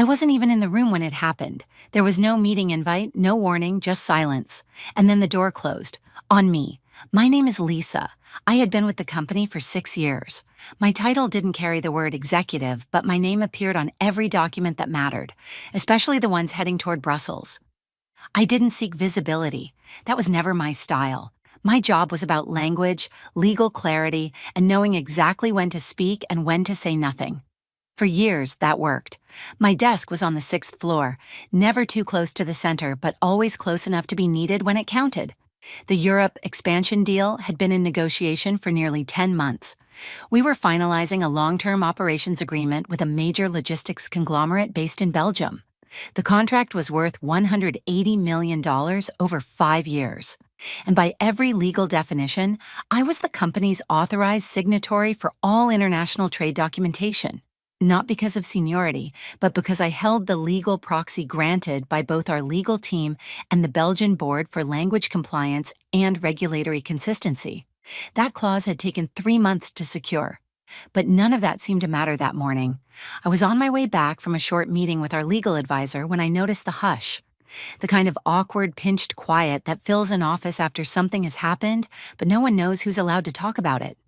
I wasn't even in the room when it happened. There was no meeting invite, no warning, just silence. And then the door closed. On me. My name is Lisa. I had been with the company for 6 years. My title didn't carry the word executive, but my name appeared on every document that mattered, especially the ones heading toward Brussels. I didn't seek visibility. That was never my style. My job was about language, legal clarity, and knowing exactly when to speak and when to say nothing. For years, that worked. My desk was on the 6th floor, never too close to the center, but always close enough to be needed when it counted. The Europe expansion deal had been in negotiation for nearly 10 months. We were finalizing a long-term operations agreement with a major logistics conglomerate based in Belgium. The contract was worth $180 million over 5 years. And by every legal definition, I was the company's authorized signatory for all international trade documentation. Not because of seniority, but because I held the legal proxy granted by both our legal team and the Belgian Board for Language Compliance and Regulatory Consistency. That clause had taken 3 months to secure. But none of that seemed to matter that morning. I was on my way back from a short meeting with our legal advisor when I noticed the hush. The kind of awkward, pinched quiet that fills an office after something has happened, but no one knows who's allowed to talk about it.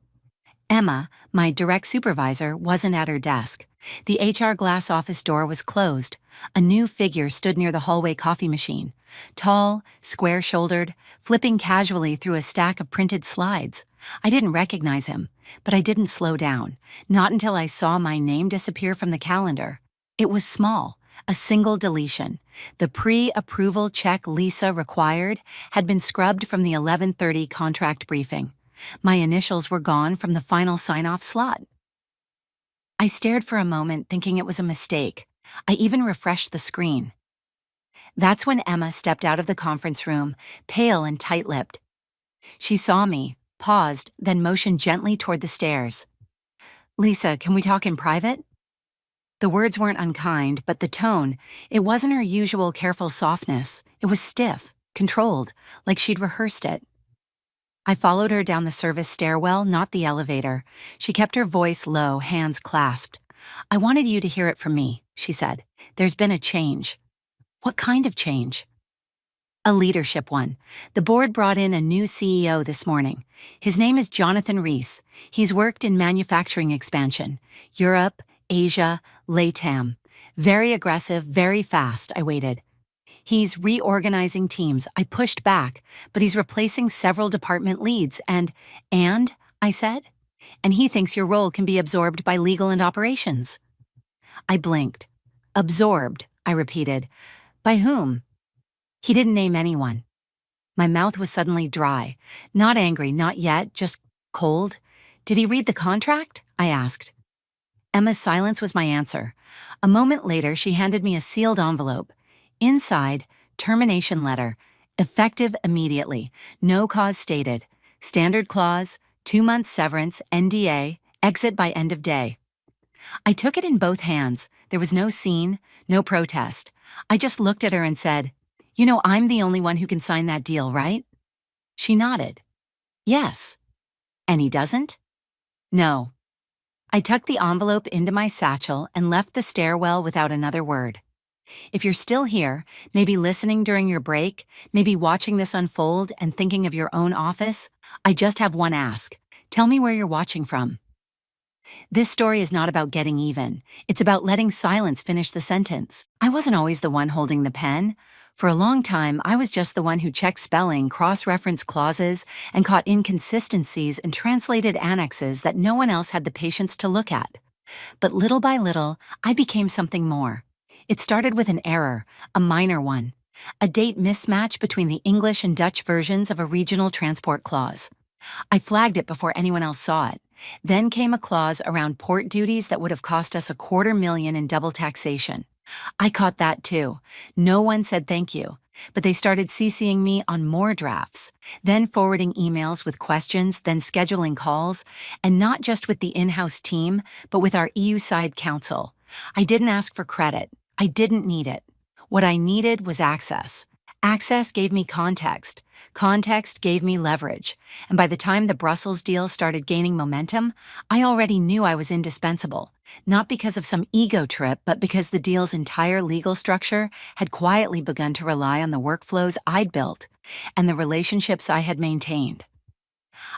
Emma, my direct supervisor, wasn't at her desk. The HR glass office door was closed. A new figure stood near the hallway coffee machine. Tall, square-shouldered, flipping casually through a stack of printed slides. I didn't recognize him, but I didn't slow down, not until I saw my name disappear from the calendar. It was small, a single deletion. The pre-approval check Lisa required had been scrubbed from the 11:30 contract briefing. My initials were gone from the final sign-off slot. I stared for a moment, thinking it was a mistake. I even refreshed the screen. That's when Emma stepped out of the conference room, pale and tight-lipped. She saw me, paused, then motioned gently toward the stairs. "Lisa, can we talk in private?" The words weren't unkind, but the tone, it wasn't her usual careful softness. It was stiff, controlled, like she'd rehearsed it. I followed her down the service stairwell, not the elevator. She kept her voice low, hands clasped. "I wanted you to hear it from me," she said. "There's been a change." "What kind of change?" "A leadership one. The board brought in a new CEO this morning. His name is Jonathan Rees. He's worked in manufacturing expansion. Europe, Asia, LATAM. Very aggressive, very fast." I waited. "He's reorganizing teams." I pushed back, "but he's replacing several department leads and, I said, "and he thinks your role can be absorbed by legal and operations." I blinked. "Absorbed," I repeated. "By whom?" He didn't name anyone. My mouth was suddenly dry. Not angry, not yet, just cold. "Did he read the contract?" I asked. Emma's silence was my answer. A moment later, she handed me a sealed envelope. Inside, termination letter, effective immediately, no cause stated, standard clause, 2-month severance, NDA, exit by end of day. I took it in both hands. There was no scene, no protest. I just looked at her and said, "You know I'm the only one who can sign that deal, right?" She nodded. "Yes." "And he doesn't?" "No." I tucked the envelope into my satchel and left the stairwell without another word. If you're still here, maybe listening during your break, maybe watching this unfold and thinking of your own office, I just have one ask. Tell me where you're watching from. This story is not about getting even. It's about letting silence finish the sentence. I wasn't always the one holding the pen. For a long time, I was just the one who checked spelling, cross-referenced clauses, and caught inconsistencies in translated annexes that no one else had the patience to look at. But little by little, I became something more. It started with an error, a minor one, a date mismatch between the English and Dutch versions of a regional transport clause. I flagged it before anyone else saw it. Then came a clause around port duties that would have cost us $250,000 in double taxation. I caught that too. No one said thank you, but they started CCing me on more drafts, then forwarding emails with questions, then scheduling calls, and not just with the in-house team, but with our EU-side counsel. I didn't ask for credit. I didn't need it. What I needed was access. Access gave me context. Context gave me leverage, and by the time the Brussels deal started gaining momentum, I already knew I was indispensable, not because of some ego trip, but because the deal's entire legal structure had quietly begun to rely on the workflows I'd built and the relationships I had maintained.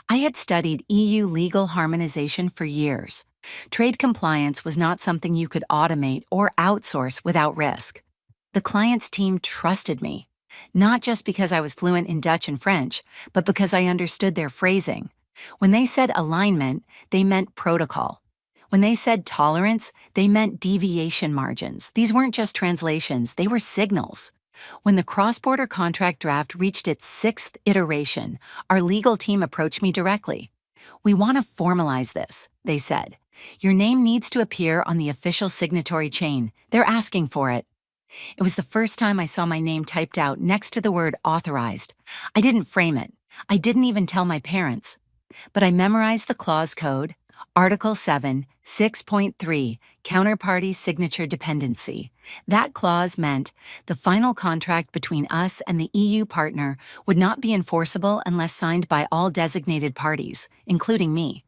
I had studied EU legal harmonization for years. Trade compliance was not something you could automate or outsource without risk. The client's team trusted me, not just because I was fluent in Dutch and French, but because I understood their phrasing. When they said alignment, they meant protocol. When they said tolerance, they meant deviation margins. These weren't just translations, they were signals. When the cross-border contract draft reached its 6th iteration, our legal team approached me directly. "We want to formalize this," they said. "Your name needs to appear on the official signatory chain. They're asking for it." It was the first time I saw my name typed out next to the word authorized. I didn't frame it. I didn't even tell my parents. But I memorized the clause code, Article 7, 6.3, Counterparty Signature Dependency. That clause meant the final contract between us and the EU partner would not be enforceable unless signed by all designated parties, including me.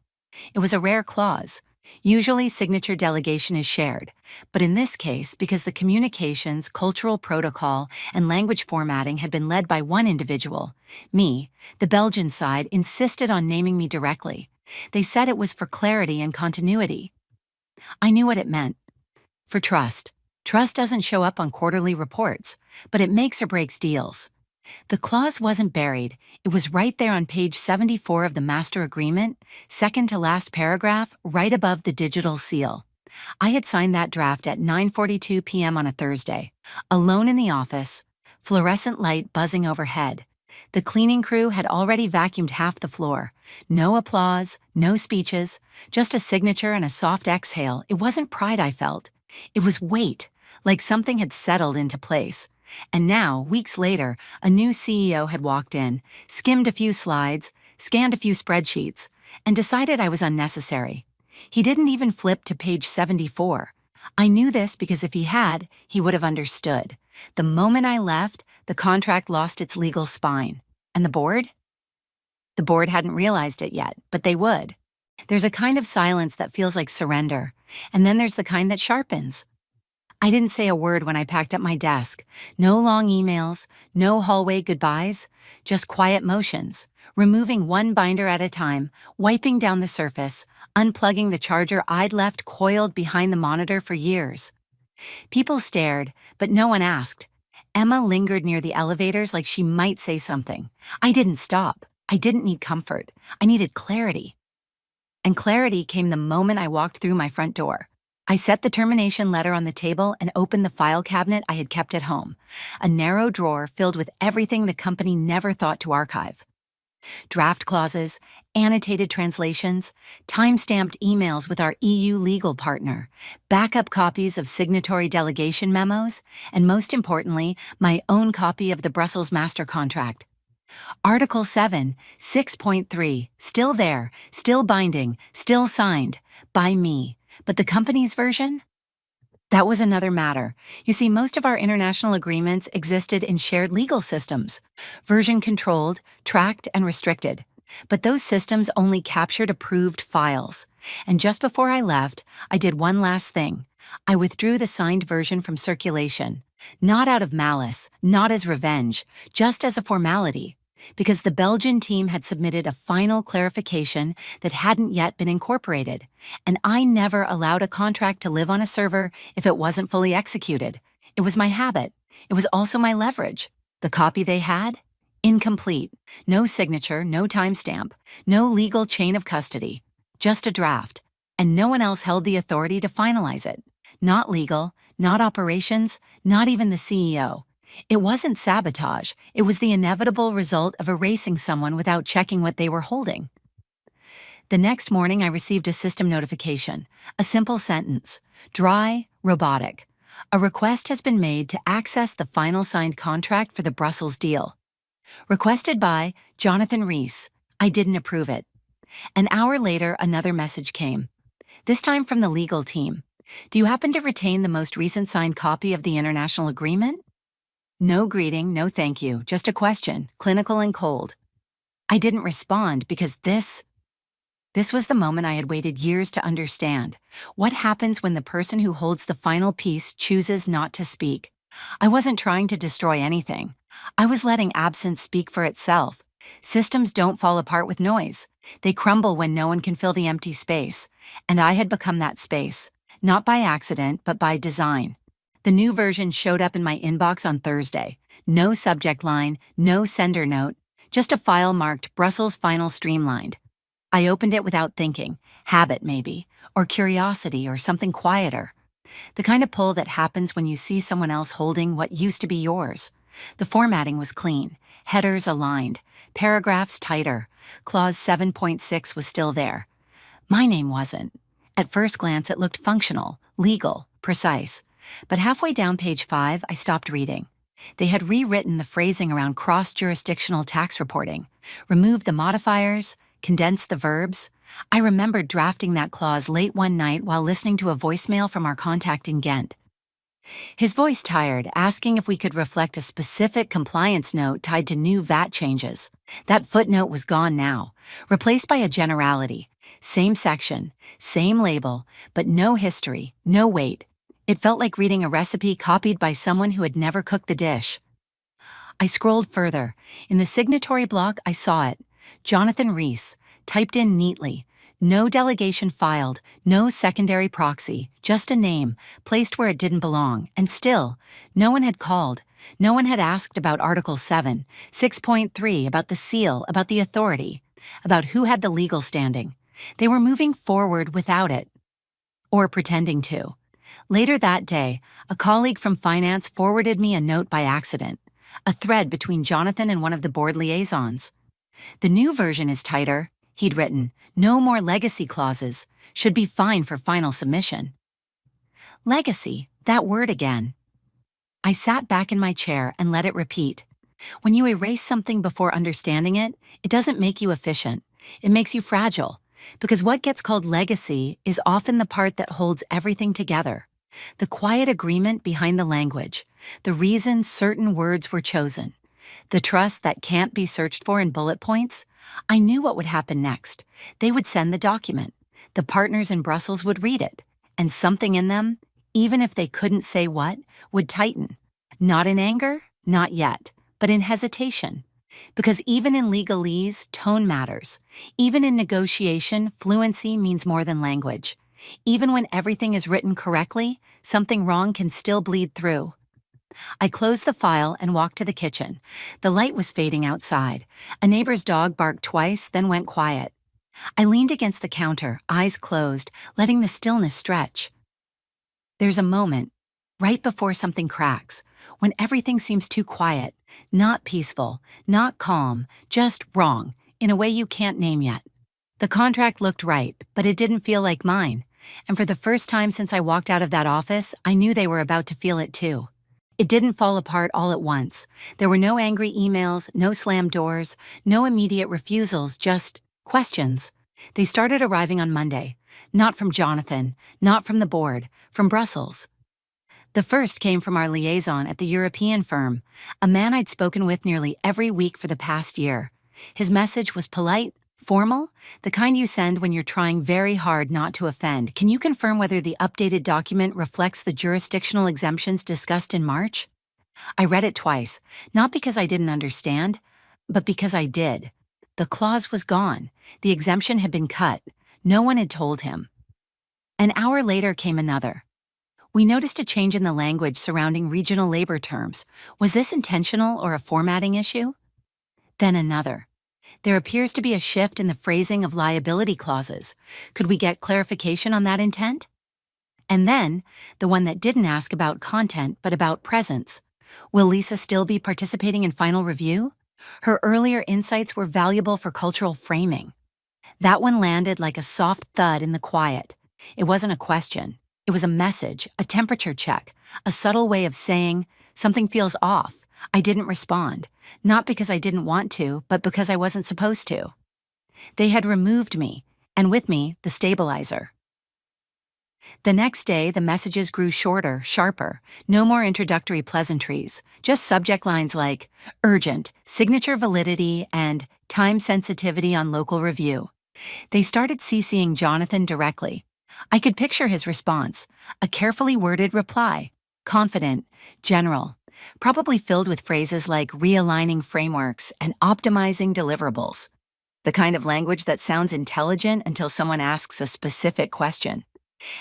It was a rare clause. Usually, signature delegation is shared, but in this case, because the communications, cultural protocol, and language formatting had been led by one individual, me, the Belgian side insisted on naming me directly. They said it was for clarity and continuity. I knew what it meant. For trust. Trust doesn't show up on quarterly reports, but it makes or breaks deals. The clause wasn't buried. It was right there on page 74 of the master agreement, second to last paragraph, right above the digital seal. I had signed that draft at 9:42 p.m. on a Thursday, alone in the office, fluorescent light buzzing overhead. The cleaning crew had already vacuumed half the floor. No applause, no speeches, just a signature and a soft exhale. It wasn't pride I felt. It was weight, like something had settled into place. And now, weeks later, a new CEO had walked in, skimmed a few slides, scanned a few spreadsheets, and decided I was unnecessary. He didn't even flip to page 74. I knew this because if he had, he would have understood. The moment I left, the contract lost its legal spine. And the board? The board hadn't realized it yet, but they would. There's a kind of silence that feels like surrender, and then there's the kind that sharpens. I didn't say a word when I packed up my desk. No long emails, no hallway goodbyes, just quiet motions, removing one binder at a time, wiping down the surface, unplugging the charger I'd left coiled behind the monitor for years. People stared, but no one asked. Emma lingered near the elevators like she might say something. I didn't stop. I didn't need comfort. I needed clarity. And clarity came the moment I walked through my front door. I set the termination letter on the table and opened the file cabinet I had kept at home, a narrow drawer filled with everything the company never thought to archive. Draft clauses, annotated translations, time-stamped emails with our EU legal partner, backup copies of signatory delegation memos, and most importantly, my own copy of the Brussels Master Contract. Article 7, 6.3, still there, still binding, still signed, by me. But the company's version? That was another matter. You see, most of our international agreements existed in shared legal systems, version-controlled, tracked, and restricted. But those systems only captured approved files. And just before I left, I did one last thing. I withdrew the signed version from circulation. Not out of malice, not as revenge, just as a formality. Because the Belgian team had submitted a final clarification that hadn't yet been incorporated, and I never allowed a contract to live on a server if it wasn't fully executed. It was my habit. It was also my leverage. The copy they had? Incomplete. No signature, no timestamp, no legal chain of custody. Just a draft. And no one else held the authority to finalize it. Not legal, not operations, not even the CEO. It wasn't sabotage, it was the inevitable result of erasing someone without checking what they were holding. The next morning I received a system notification, a simple sentence, dry, robotic. A request has been made to access the final signed contract for the Brussels deal. Requested by Jonathan Rees. I didn't approve it. An hour later, another message came. This time from the legal team. Do you happen to retain the most recent signed copy of the international agreement? No greeting, no thank you, just a question, clinical and cold. I didn't respond because this was the moment I had waited years to understand. What happens when the person who holds the final piece chooses not to speak? I wasn't trying to destroy anything. I was letting absence speak for itself. Systems don't fall apart with noise. They crumble when no one can fill the empty space. And I had become that space. Not by accident, but by design. The new version showed up in my inbox on Thursday. No subject line, no sender note, just a file marked Brussels Final Streamlined. I opened it without thinking, habit maybe, or curiosity or something quieter. The kind of pull that happens when you see someone else holding what used to be yours. The formatting was clean, headers aligned, paragraphs tighter, clause 7.6 was still there. My name wasn't. At first glance it looked functional, legal, precise. But halfway down page 5, I stopped reading. They had rewritten the phrasing around cross-jurisdictional tax reporting, removed the modifiers, condensed the verbs. I remembered drafting that clause late one night while listening to a voicemail from our contact in Ghent. His voice tired, asking if we could reflect a specific compliance note tied to new VAT changes. That footnote was gone now, replaced by a generality. Same section, same label, but no history, no weight. It felt like reading a recipe copied by someone who had never cooked the dish. I scrolled further. In the signatory block, I saw it. Jonathan Rees, typed in neatly. No delegation filed, no secondary proxy, just a name, placed where it didn't belong, and still, no one had called. No one had asked about Article 7, 6.3, about the seal, about the authority, about who had the legal standing. They were moving forward without it. Or pretending to. Later that day, a colleague from finance forwarded me a note by accident, a thread between Jonathan and one of the board liaisons. The new version is tighter, he'd written. No more legacy clauses. Should be fine for final submission. Legacy, that word again. I sat back in my chair and let it repeat. When you erase something before understanding it, it doesn't make you efficient. It makes you fragile. Because what gets called legacy is often the part that holds everything together. The quiet agreement behind the language. The reason certain words were chosen. The trust that can't be searched for in bullet points. I knew what would happen next. They would send the document. The partners in Brussels would read it. And something in them, even if they couldn't say what, would tighten. Not in anger, not yet, but in hesitation. Because even in legalese, tone matters. Even in negotiation, fluency means more than language. Even when everything is written correctly, something wrong can still bleed through. I closed the file and walked to the kitchen. The light was fading outside. A neighbor's dog barked twice, then went quiet. I leaned against the counter, eyes closed, letting the stillness stretch. There's a moment, right before something cracks, when everything seems too quiet, not peaceful, not calm, just wrong, in a way you can't name yet. The contract looked right, but it didn't feel like mine. And for the first time since I walked out of that office, I knew they were about to feel it too. It didn't fall apart all at once. There were no angry emails, no slammed doors, no immediate refusals, just questions. They started arriving on Monday. Not from Jonathan, not from the board, from Brussels. The first came from our liaison at the European firm, a man I'd spoken with nearly every week for the past year. His message was polite, formal, the kind you send when you're trying very hard not to offend. Can you confirm whether the updated document reflects the jurisdictional exemptions discussed in March? I read it twice, not because I didn't understand, but because I did. The clause was gone. The exemption had been cut. No one had told him. An hour later came another. We noticed a change in the language surrounding regional labor terms. Was this intentional or a formatting issue? Then another. There appears to be a shift in the phrasing of liability clauses. Could we get clarification on that intent? And then, the one that didn't ask about content but about presence. Will Lisa still be participating in final review? Her earlier insights were valuable for cultural framing. That one landed like a soft thud in the quiet. It wasn't a question. It was a message, a temperature check, a subtle way of saying, something feels off. I didn't respond, not because I didn't want to, but because I wasn't supposed to. They had removed me, and with me, the stabilizer. The next day, the messages grew shorter, sharper, no more introductory pleasantries, just subject lines like urgent, signature validity, and time sensitivity on local review. They started CCing Jonathan directly. I could picture his response, a carefully worded reply, confident, general, probably filled with phrases like realigning frameworks and optimizing deliverables. The kind of language that sounds intelligent until someone asks a specific question.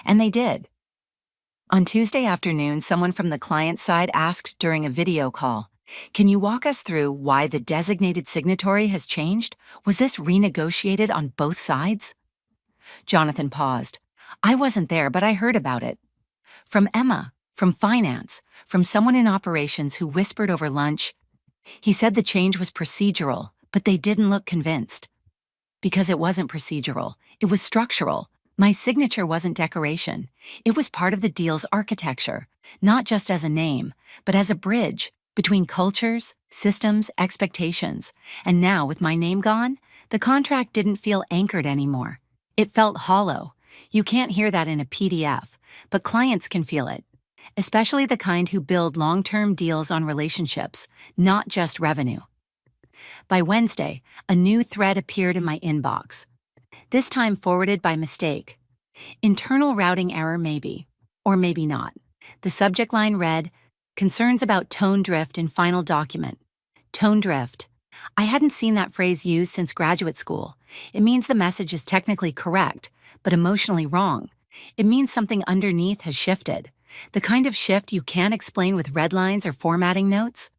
And they did. On Tuesday afternoon, someone from the client side asked during a video call, "Can you walk us through why the designated signatory has changed? Was this renegotiated on both sides?" Jonathan paused. I wasn't there, but I heard about it. From Emma, from finance, from someone in operations who whispered over lunch. He said the change was procedural, but they didn't look convinced. Because it wasn't procedural, it was structural. My signature wasn't decoration. It was part of the deal's architecture, not just as a name, but as a bridge between cultures, systems, expectations. And now, with my name gone, the contract didn't feel anchored anymore. It felt hollow. You can't hear that in a PDF, but clients can feel it, especially the kind who build long-term deals on relationships, not just revenue. By Wednesday, a new thread appeared in my inbox, this time forwarded by mistake. Internal routing error maybe, or maybe not. The subject line read, "Concerns about tone drift in final document." Tone drift. I hadn't seen that phrase used since graduate school. It means the message is technically correct, but emotionally wrong. It means something underneath has shifted. The kind of shift you can't explain with red lines or formatting notes.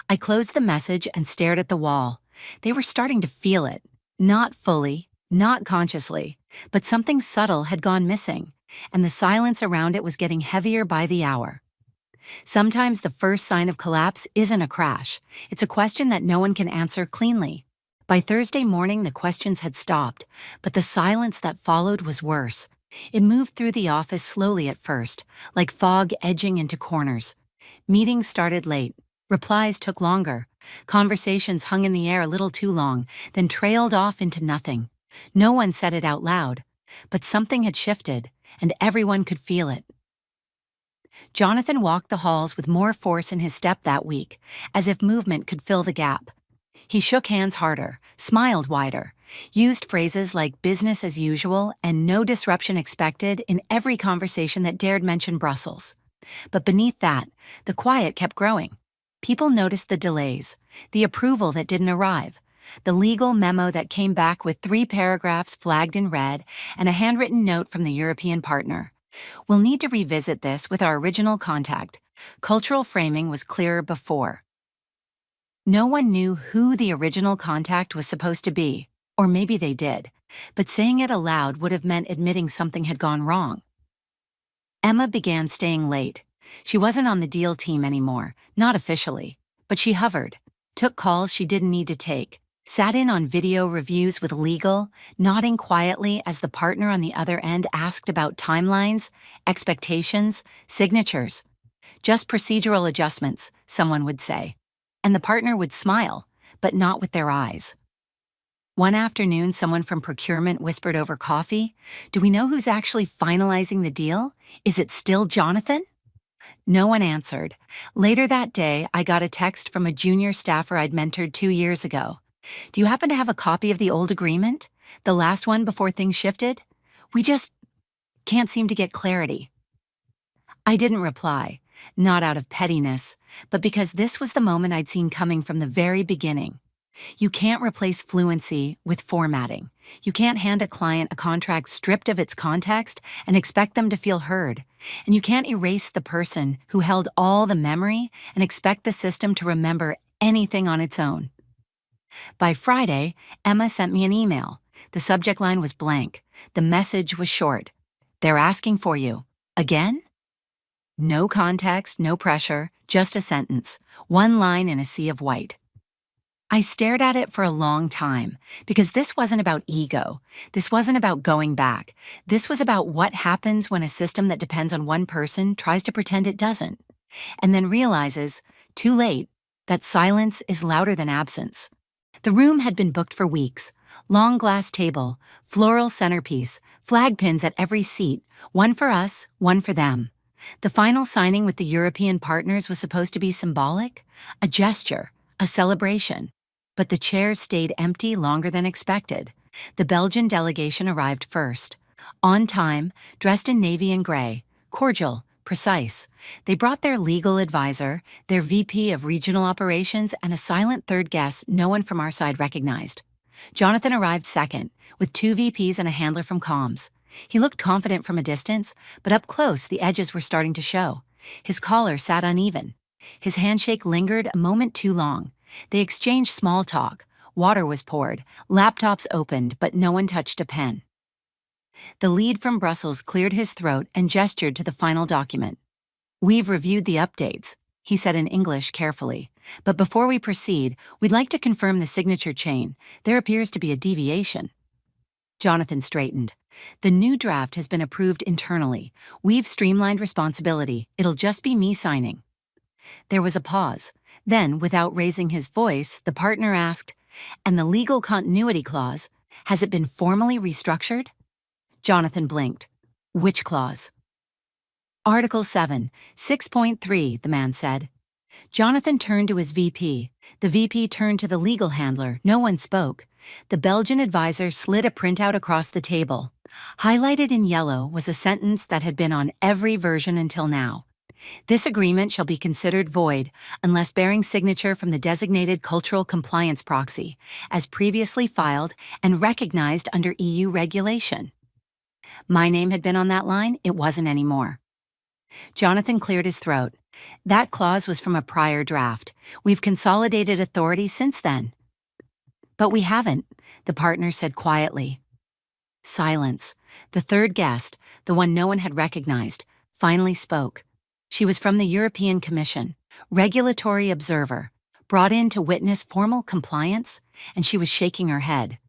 I closed the message and stared at the wall. They were starting to feel it. Not fully, not consciously, but something subtle had gone missing, and the silence around it was getting heavier by the hour. Sometimes the first sign of collapse isn't a crash. It's a question that no one can answer cleanly. By Thursday morning, the questions had stopped, but the silence that followed was worse. It moved through the office slowly at first, like fog edging into corners. Meetings started late. Replies took longer. Conversations hung in the air a little too long, then trailed off into nothing. No one said it out loud, but something had shifted, and everyone could feel it. Jonathan walked the halls with more force in his step that week, as if movement could fill the gap. He shook hands harder, smiled wider, used phrases like business as usual and no disruption expected in every conversation that dared mention Brussels. But beneath that, the quiet kept growing. People noticed the delays, the approval that didn't arrive, the legal memo that came back with 3 paragraphs flagged in red and a handwritten note from the European partner. We'll need to revisit this with our original contact. Cultural framing was clearer before. No one knew who the original contact was supposed to be, or maybe they did, but saying it aloud would have meant admitting something had gone wrong. Emma began staying late. She wasn't on the deal team anymore, not officially, but she hovered, took calls she didn't need to take, sat in on video reviews with legal, nodding quietly as the partner on the other end asked about timelines, expectations, signatures. Just procedural adjustments, someone would say. And the partner would smile, but not with their eyes. One afternoon, someone from procurement whispered over coffee, "Do we know who's actually finalizing the deal? Is it still Jonathan?" No one answered. Later that day, I got a text from a junior staffer I'd mentored 2 years ago. "Do you happen to have a copy of the old agreement? The last one before things shifted? We just can't seem to get clarity." I didn't reply, not out of pettiness, but because this was the moment I'd seen coming from the very beginning. You can't replace fluency with formatting. You can't hand a client a contract stripped of its context and expect them to feel heard. And you can't erase the person who held all the memory and expect the system to remember anything on its own. By Friday, Emma sent me an email. The subject line was blank. The message was short. "They're asking for you. Again?" No context, no pressure, just a sentence. One line in a sea of white. I stared at it for a long time, because this wasn't about ego. This wasn't about going back. This was about what happens when a system that depends on one person tries to pretend it doesn't, and then realizes, too late, that silence is louder than absence. The room had been booked for weeks. Long glass table, floral centerpiece, Flag pins at every seat, one for us, one for them. The final signing with the European partners was supposed to be symbolic, a gesture, a celebration. But the chairs stayed empty longer than expected. The Belgian delegation arrived first. On time, dressed in navy and gray, cordial, precise. They brought their legal advisor, their VP of regional operations, and a silent third guest no one from our side recognized. Jonathan arrived second, with 2 VPs and a handler from comms. He looked confident from a distance, but up close the edges were starting to show. His collar sat uneven. His handshake lingered a moment too long. They exchanged small talk. Water was poured, laptops opened, but no one touched a pen. The lead from Brussels cleared his throat and gestured to the final document. "We've reviewed the updates," he said in English carefully. "But before we proceed, we'd like to confirm the signature chain. There appears to be a deviation." Jonathan straightened. "The new draft has been approved internally. We've streamlined responsibility. It'll just be me signing." There was a pause. Then, without raising his voice, the partner asked, "And the legal continuity clause, has it been formally restructured?" Jonathan blinked. "Which clause?" "Article 7, 6.3, the man said. Jonathan turned to his VP. The VP turned to the legal handler. No one spoke. The Belgian advisor slid a printout across the table. Highlighted in yellow was a sentence that had been on every version until now. "This agreement shall be considered void unless bearing signature from the designated cultural compliance proxy, as previously filed and recognized under EU regulation." My name had been on that line. It wasn't anymore. Jonathan cleared his throat. "That clause was from a prior draft. We've consolidated authority since then." "But we haven't," the partner said quietly. Silence. The third guest, the one no one had recognized, finally spoke. She was from the European Commission, regulatory observer, brought in to witness formal compliance, and she was shaking her head.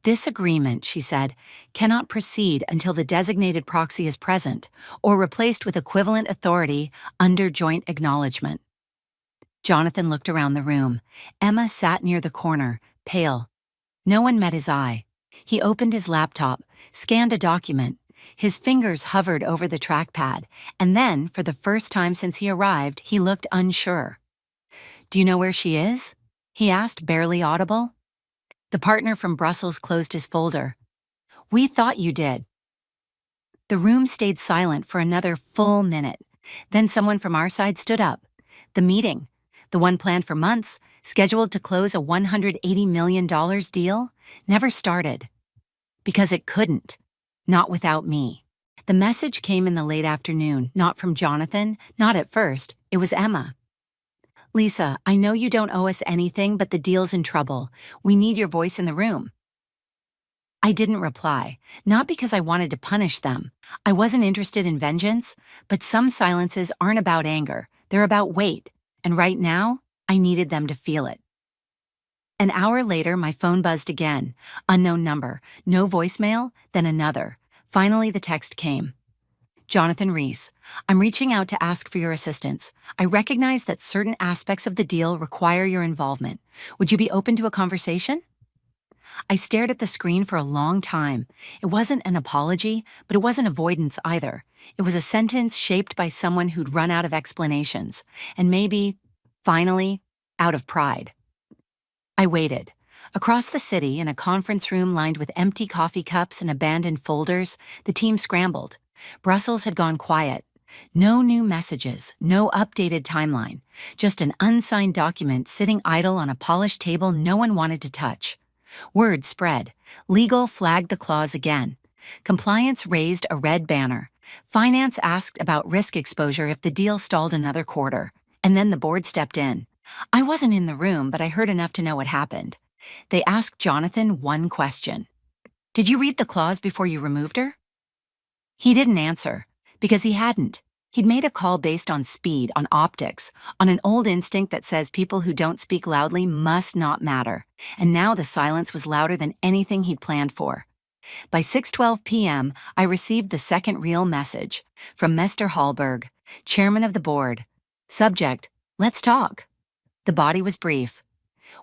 "This agreement," she said, "cannot proceed until the designated proxy is present or replaced with equivalent authority under joint acknowledgement." Jonathan looked around the room. Emma sat near the corner, pale. No one met his eye. He opened his laptop, scanned a document. His fingers hovered over the trackpad, and then, for the first time since he arrived, he looked unsure. "Do you know where she is?" he asked, barely audible. The partner from Brussels closed his folder. "We thought you did." The room stayed silent for another full minute. Then someone from our side stood up. The meeting, the one planned for months, scheduled to close a $180 million deal, never started. Because it couldn't. Not without me. The message came in the late afternoon, not from Jonathan, not at first. It was Emma. "Lisa, I know you don't owe us anything, but the deal's in trouble. We need your voice in the room." I didn't reply, not because I wanted to punish them. I wasn't interested in vengeance, but some silences aren't about anger. They're about weight, and right now, I needed them to feel it. An hour later, my phone buzzed again. Unknown number, no voicemail, then another. Finally, the text came. "Jonathan Rees, I'm reaching out to ask for your assistance. I recognize that certain aspects of the deal require your involvement. Would you be open to a conversation?" I stared at the screen for a long time. It wasn't an apology, but it wasn't avoidance either. It was a sentence shaped by someone who'd run out of explanations, and maybe, finally, out of pride. I waited. Across the city, in a conference room lined with empty coffee cups and abandoned folders, the team scrambled. Brussels had gone quiet. No new messages, no updated timeline, just an unsigned document sitting idle on a polished table no one wanted to touch. Word spread. Legal flagged the clause again. Compliance raised a red banner. Finance asked about risk exposure if the deal stalled another quarter. And then the board stepped in. I wasn't in the room, but I heard enough to know what happened. They asked Jonathan one question. "Did you read the clause before you removed her?" He didn't answer, because he hadn't. He'd made a call based on speed, on optics, on an old instinct that says people who don't speak loudly must not matter. And now the silence was louder than anything he'd planned for. By 6:12 p.m., I received the second real message from Mr. Hallberg, chairman of the board. Subject, "Let's talk." The body was brief.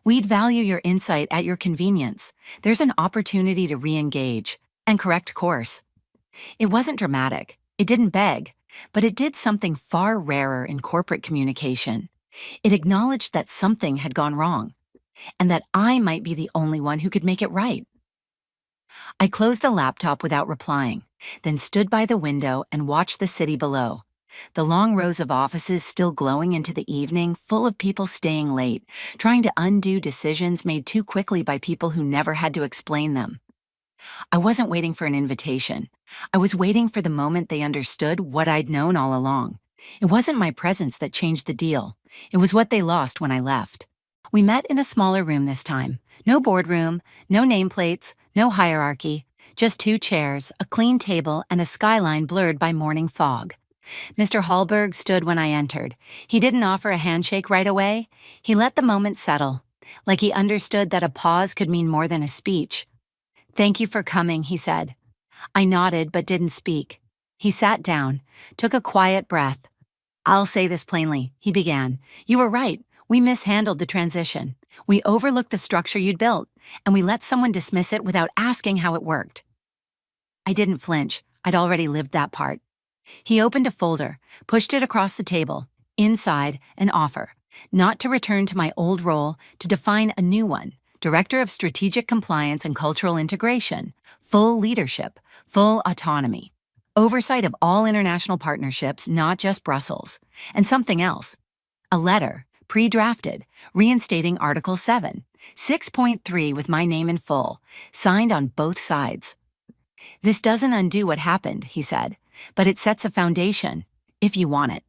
"We'd value your insight at your convenience. There's an opportunity to re-engage." and correct course. It wasn't dramatic, it didn't beg, but it did something far rarer in corporate communication. It acknowledged that something had gone wrong, and that I might be the only one who could make it right. I closed the laptop without replying, then stood by the window and watched the city below. The long rows of offices still glowing into the evening, full of people staying late, trying to undo decisions made too quickly by people who never had to explain them. I wasn't waiting for an invitation. I was waiting for the moment they understood what I'd known all along. It wasn't my presence that changed the deal. It was what they lost when I left. We met in a smaller room this time. No boardroom, no nameplates, no hierarchy, just two chairs, a clean table, and a skyline blurred by morning fog. Mr. Hallberg stood when I entered. He didn't offer a handshake right away. He let the moment settle, like he understood that a pause could mean more than a speech. "Thank you for coming," he said. I nodded but didn't speak. He sat down, took a quiet breath. "I'll say this plainly," he began. "You were right. We mishandled the transition. We overlooked the structure you'd built, and we let someone dismiss it without asking how it worked." I didn't flinch. I'd already lived that part. He opened a folder, pushed it across the table. Inside, an offer. Not to return to my old role, to define a new one. Director of Strategic Compliance and Cultural Integration. Full leadership, full autonomy. Oversight of all international partnerships, not just Brussels. And something else. A letter, pre-drafted, reinstating Article 7, 6.3 with my name in full, signed on both sides. "This doesn't undo what happened," he said, "but it sets a foundation, if you want it."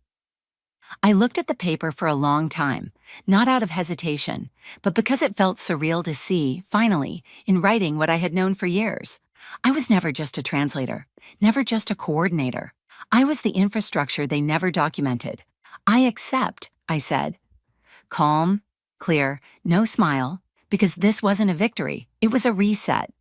I looked at the paper for a long time, not out of hesitation, but because it felt surreal to see, finally, in writing what I had known for years. I was never just a translator, never just a coordinator. I was the infrastructure they never documented. "I accept," I said. Calm, clear, no smile, because this wasn't a victory, it was a reset.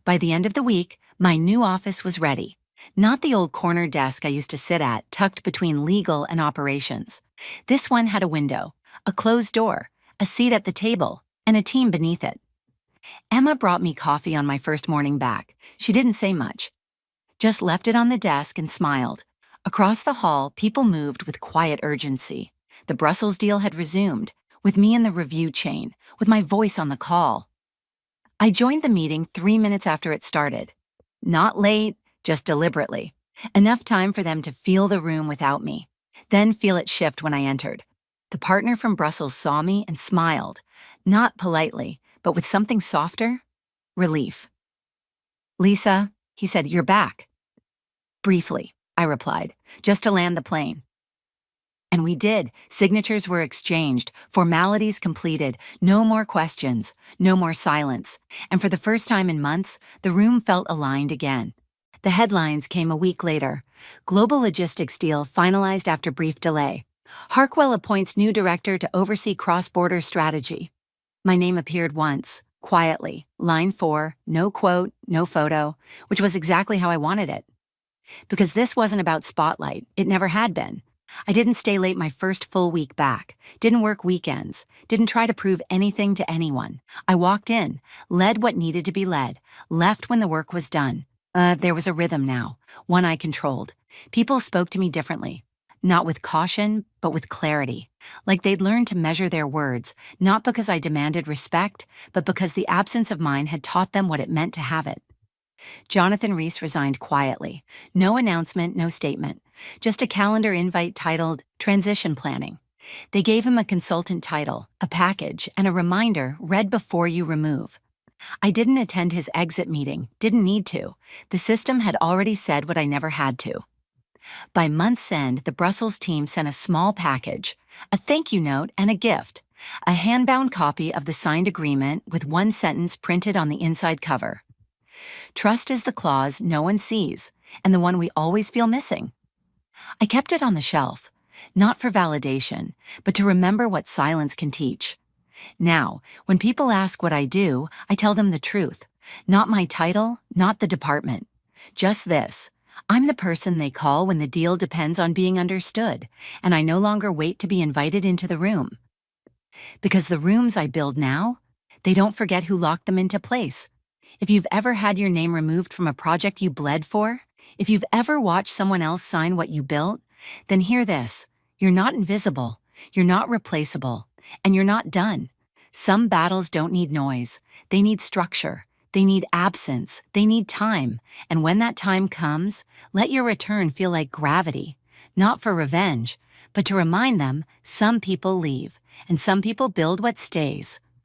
By the end of the week, my new office was ready. Not the old corner desk I used to sit at, tucked between legal and operations. This one had a window, a closed door, a seat at the table, and a team beneath it. Emma brought me coffee on my first morning back. She didn't say much, just left it on the desk and smiled. Across the hall, people moved with quiet urgency. The Brussels deal had resumed, with me in the review chain, with my voice on the call. I joined the meeting 3 minutes after it started. Not late, just deliberately. Enough time for them to feel the room without me, then feel it shift when I entered. The partner from Brussels saw me and smiled, not politely, but with something softer, relief. "Lisa," he said, "you're back." "Briefly," I replied, "just to land the plane." And we did. Signatures were exchanged, formalities completed, no more questions, no more silence. And for the first time in months, the room felt aligned again. The headlines came a week later. Global logistics deal finalized after brief delay. Harkwell appoints new director to oversee cross-border strategy. My name appeared once, quietly, line 4, no quote, no photo, which was exactly how I wanted it. Because this wasn't about spotlight, it never had been. I didn't stay late my first full week back, didn't work weekends, didn't try to prove anything to anyone. I walked in, led what needed to be led, left when the work was done. There was a rhythm now, one I controlled. People spoke to me differently. Not with caution, but with clarity. Like they'd learned to measure their words, not because I demanded respect, but because the absence of mine had taught them what it meant to have it. Jonathan Rees resigned quietly. No announcement, no statement. Just a calendar invite titled Transition Planning. They gave him a consultant title, a package, and a reminder, read before you remove. I didn't attend his exit meeting, didn't need to. The system had already said what I never had to. By month's end, the Brussels team sent a small package, a thank you note and a gift, a hand-bound copy of the signed agreement with one sentence printed on the inside cover. Trust is the clause no one sees, and the one we always feel missing. I kept it on the shelf, not for validation, but to remember what silence can teach. Now, when people ask what I do, I tell them the truth. Not my title, not the department. Just this. I'm the person they call when the deal depends on being understood, and I no longer wait to be invited into the room. Because the rooms I build now, they don't forget who locked them into place. If you've ever had your name removed from a project you bled for, if you've ever watched someone else sign what you built, then hear this. You're not invisible, you're not replaceable, and you're not done. Some battles don't need noise. They need structure. They need absence. They need time. And when that time comes, let your return feel like gravity. Not for revenge, but to remind them some people leave, and some people build what stays.